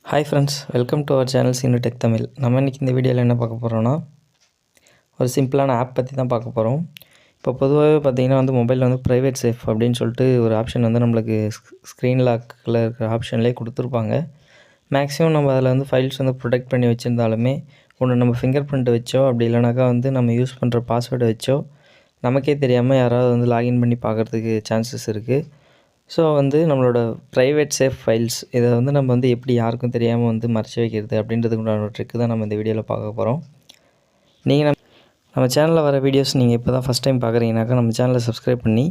Hi friends, welcome to our channel Seenu Tech Tamil. நம்ம இன்னைக்கு இந்த வீடியோல என்ன பார்க்க போறோம்னா ஒரு சிம்பிளான ஆப் பத்தி தான் பார்க்க போறோம். இப்போ பொதுவாவே பார்த்தீங்கன்னா மொபைல்ல பிரைவேட் சேஃப் அப்படினு சொல்லிட்டு ஒரு ஆப்ஷன் நமக்கு ஸ்கிரீன் லாக்ல இருக்கிற ஆப்ஷன்லயே கொடுத்திருப்பாங்க. மேக்ஸिमम நம்ம அதுல ஃபைல்ஸ் ப்ரொடெக்ட் பண்ணி வச்சிருந்தாலுமே ஒன்னு நம்ம ஃபிங்கர் பிரிண்ட் வெச்சோ அப்படி இல்லனாக்கா நம்ம யூஸ் பண்ற பாஸ்வேர்ட் வெச்சோ நமக்கே தெரியாம யாராவது லாகின் பண்ணி பார்க்கிறதுக்கு சான்சஸ் இருக்கு. ஸோ நம்மளோட ப்ரைவேட் சேஃப் ஃபைல்ஸ் இதை நம்ம எப்படி யாருக்கும் தெரியாமல் மறைச்சி வைக்கிறது அப்படின்றதுக்கு உண்டான ஒரு ட்ரிக்கு தான் நம்ம இந்த வீடியோவில் பார்க்க போகிறோம். நீங்கள் நம்ம சேனலில் வர வீடியோஸ் நீங்கள் இப்போ தான் ஃபஸ்ட் டைம் பார்க்குறீங்கனாக்கா நம்ம சேனலை சப்ஸ்கிரைப் பண்ணி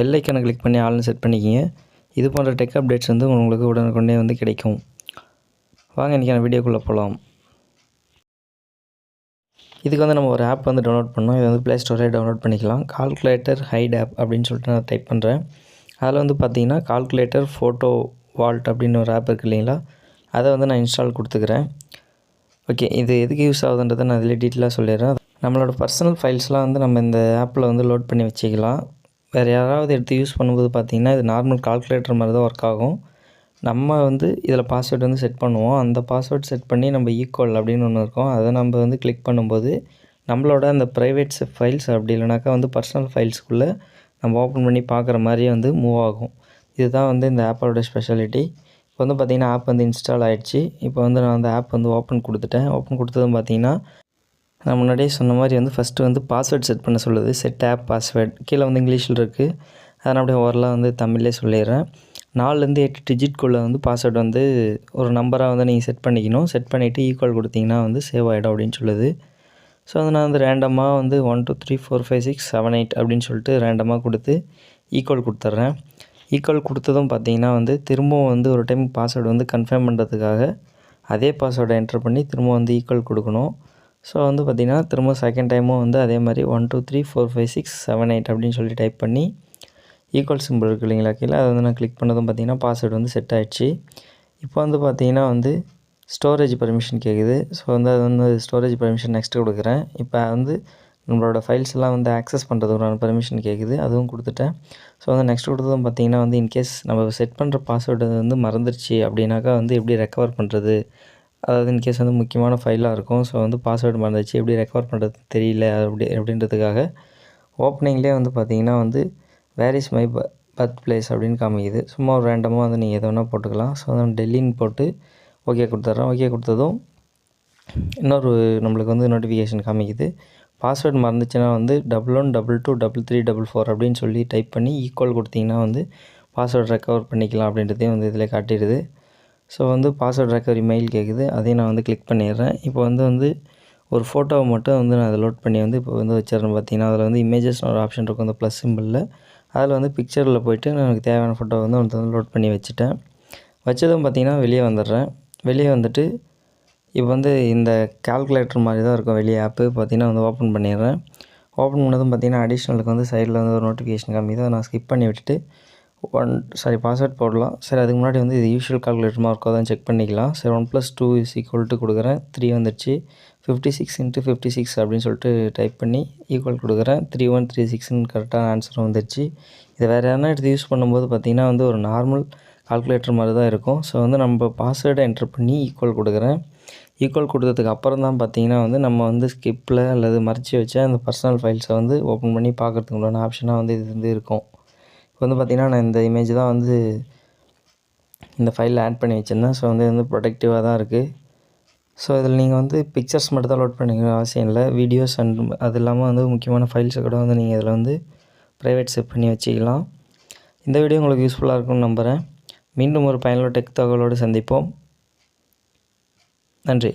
பெல் ஐக்கனை கிளிக் பண்ணி ஆல்னு செட் பண்ணிக்கிங்க. இது போன்ற டெக் அப்டேட்ஸ் உங்களுக்கு உடனுக்குடனே கிடைக்கும். வாங்க இன்றைக்கான வீடியோக்குள்ளே போகலாம். இதுக்கு நம்ம ஒரு ஆப் டவுன்லோட் பண்ணோம். இது ப்ளே ஸ்டோரில் டவுன்லோட் பண்ணிக்கலாம். கால்குலேட்டர் ஹைட் ஆப் அப்படின்னு சொல்லிட்டு நான் டைப் பண்ணுறேன். அதில் பார்த்தீங்கன்னா கால்குலேட்டர் ஃபோட்டோ வால்ட் அப்படின்னு ஒரு ஆப் இருக்குது இல்லைங்களா, அதை நான் இன்ஸ்டால் கொடுத்துக்கிறேன். ஓகே, இது எதுக்கு யூஸ் ஆகுதுன்றதை நான் இதில் டீட்டெயிலாக சொல்லிடுறேன். நம்மளோட பர்சனல் ஃபைல்ஸ்லாம் நம்ம இந்த ஆப்பில் லோட் பண்ணி வச்சுக்கலாம். வேறு யாராவது எடுத்து யூஸ் பண்ணும்போது பார்த்திங்கன்னா இது நார்மல் கால்குலேட்டர் மாதிரி தான் ஒர்க் ஆகும். நம்ம இதில் பாஸ்வேர்டு செட் பண்ணுவோம். அந்த பாஸ்வேர்ட் செட் பண்ணி நம்ம ஈக்குவல் அப்படின்னு ஒன்று இருக்கும், அதை நம்ம கிளிக் பண்ணும்போது நம்மளோட அந்த ப்ரைவேட் ஃபைல்ஸ் அப்படி இல்லைனாக்கா பர்சனல் ஃபைல்ஸ்க்குள்ளே நம்ம ஓப்பன் பண்ணி பார்க்குற மாதிரி மூவ் ஆகும். இதுதான் இந்த ஆப்போட ஸ்பெஷாலிட்டி. இப்போ பார்த்திங்கன்னா ஆப் இன்ஸ்டால் ஆகிடுச்சு. இப்போ நான் அந்த ஆப் ஓப்பன் கொடுத்துட்டேன். ஓப்பன் கொடுத்ததும் பார்த்திங்கன்னா நான் முன்னாடியே சொன்ன மாதிரி ஃபஸ்ட்டு பாஸ்வேர்ட் செட் பண்ண சொல்லுது. செட் ஆப் பாஸ்வேர்ட் கீழே இங்கிலீஷில் இருக்குது. அதை நான் அப்படியே ஓரலாக தமிழ்லேயே சொல்லிடுறேன். 4லேருந்து 8 டிஜிட்குள்ளே பாஸ்வேர்டு ஒரு நம்பராக நீங்கள் செட் பண்ணிக்கணும். செட் பண்ணிவிட்டு ஈக்குவல் கொடுத்திங்கன்னா சேவ் ஆகிடும் அப்படின்னு சொல்லுது. ஸோ நான் ரேண்டமாக 1 2 3 4 5 6 7 8 அப்படின்னு சொல்லிட்டு ரேண்டமாக கொடுத்து ஈக்குவல் கொடுத்துட்றேன். ஈக்குவல் கொடுத்ததும் பார்த்திங்கன்னா திரும்பவும் ஒரு டைம் பாஸ்வேர்டு கன்ஃபார்ம் பண்ணுறதுக்காக அதே பாஸ்வேர்டை என்ட்ரு பண்ணி திரும்ப ஈக்குவல் கொடுக்கணும். ஸோ பார்த்திங்கன்னா திரும்ப செகண்ட் டைமும் அதே மாதிரி 1 2 3 4 5 6 7 8 அப்படின்னு சொல்லி டைப் பண்ணி ஈக்குவல் சிம்பிள் இருக்குது இல்லைங்களா கீழே, அதை நான் கிளிக் பண்ணதும் பார்த்திங்கன்னா பாஸ்வேர்டு செட் ஆகிடுச்சு. இப்போ பார்த்திங்கன்னா ஸ்டோரேஜ் பர்மிஷன் கேட்குது. ஸோ அது ஸ்டோரேஜ் பர்மிஷன் நெக்ஸ்ட்டு கொடுக்குறேன். இப்போ நம்மளோட ஃபைல்ஸ் எல்லாம் ஆக்சஸ் பண்ணுறதுக்கான பர்மிஷன் கேட்குது, அதுவும் கொடுத்துட்டேன். ஸோ நெக்ஸ்ட் கொடுத்ததும் பார்த்திங்கன்னா இன்கேஸ் நம்ம செட் பண்ணுற பாஸ்வேர்டு மறந்துடுச்சு அப்படின்னாக்கா எப்படி ரெக்கவர் பண்ணுறது, அதாவது இன்கேஸ் முக்கியமான ஃபைலாக இருக்கும். ஸோ பாஸ்வேர்டு மறந்துடுச்சு, எப்படி ரெக்கவர் பண்ணுறது தெரியல அப்படின்றதுக்காக ஓப்பனிங்லேயே பார்த்திங்கன்னா where is my birth place அப்படின்னு காமிக்குது. சும்மா ஒரு ரேண்டமாக நீங்கள் எதை வேணால் போட்டுக்கலாம். ஸோ டெல்லின்னு போட்டு ஓகே கொடுத்துட்றேன். ஓகே கொடுத்ததும் இன்னொரு நம்மளுக்கு நோட்டிஃபிகேஷன் காமிக்குது. பாஸ்வேர்டு மறந்துச்சுன்னா 11 22 33 44 அப்படின்னு சொல்லி டைப் பண்ணி ஈக்குவல் கொடுத்திங்கன்னா பாஸ்வேர்டு ரெக்கவர் பண்ணிக்கலாம் அப்படின்றதையும் இதில் காட்டிடுது. ஸோ பாஸ்வேர்டு ரெக்கவரி மெயில் கேட்குது, அதையும் நான் கிளிக் பண்ணிடுறேன். இப்போ ஒரு ஃபோட்டோவை மட்டும் நான் அதை லோட் பண்ணி இப்போ வச்சிடுறேன். பார்த்திங்கன்னா அதில் இமேஜஸ்னு ஒரு ஆப்ஷன் இருக்கும், அந்த ப்ளஸ் சிம்பிளில். அதில் பிக்சரில் போய்ட்டு எனக்கு தேவையான ஃபோட்டோ லோட் பண்ணி வச்சுட்டேன். வச்சதும் பார்த்திங்கன்னா வெளியே வந்துடுறேன். வெளியே வந்துட்டு இப்போ இந்த கால்குலேட்டர் மாதிரி தான் இருக்கும் வெளியே ஆப்பு. பார்த்திங்கன்னா ஓப்பன் பண்ணிடுறேன். ஓப்பன் பண்ணதும் பார்த்திங்கன்னா அடிஷ்னலுக்கு சைடில் ஒரு நோட்டிஃபிகேஷன் காமிக்குது. அதை நான் ஸ்கிப் பண்ணி விட்டுட்டு பாஸ்வேர்ட் போடலாம். சரி, அதுக்கு முன்னாடி இது யூஷுவல் கால்குலேட்டர் மார்க்கோ தான் செக் பண்ணிக்கலாம். சரி, 1 + 2 = கொடுக்குறேன். 3 வந்துடுச்சு. 56 × 56 அப்படின்னு சொல்லிட்டு டைப் பண்ணி ஈக்குவல் கொடுக்குறேன். 3136ன்னு கரெக்டான ஆன்சரும் வந்துடுச்சு. இதை வேறு யாருனா எடுத்து யூஸ் பண்ணும்போது பார்த்திங்கன்னா ஒரு நார்மல் கால்குலேட்டர் மாதிரி தான் இருக்கும். ஸோ நம்ம பாஸ்வேர்டை என்ட்ரு பண்ணி ஈக்குவல் கொடுக்குறேன். ஈக்குவல் கொடுத்ததுக்கு அப்புறம் தான் பார்த்திங்கன்னா நம்ம ஸ்கிப்பில் அல்லது மறைச்சி வச்ச அந்த பர்சனல் ஃபைல்ஸை ஓப்பன் பண்ணி பார்க்குறதுக்கு உண்டான ஆப்ஷனாக இது இருக்கும். இப்போ பார்த்திங்கன்னா நான் இந்த இமேஜ் தான் இந்த ஃபைலில் ஆட் பண்ணி வச்சுருந்தேன். ஸோ ப்ரொடெக்டிவாக தான் இருக்குது. ஸோ இதில் நீங்கள் பிக்சர்ஸ் மட்டும் தான் லோட் பண்ணிக்கணும் அவசியம் இல்லை. வீடியோஸ் அண்ட் அது இல்லாமல் முக்கியமான ஃபைல்ஸை கூட நீங்கள் இதில் ப்ரைவேட் செட் பண்ணி வச்சுக்கலாம். இந்த வீடியோ உங்களுக்கு யூஸ்ஃபுல்லாக இருக்கும்னு நம்புகிறேன். மீண்டும் ஒரு பயனுள்ள டெக் தகவலோடு சந்திப்போம். நன்றி.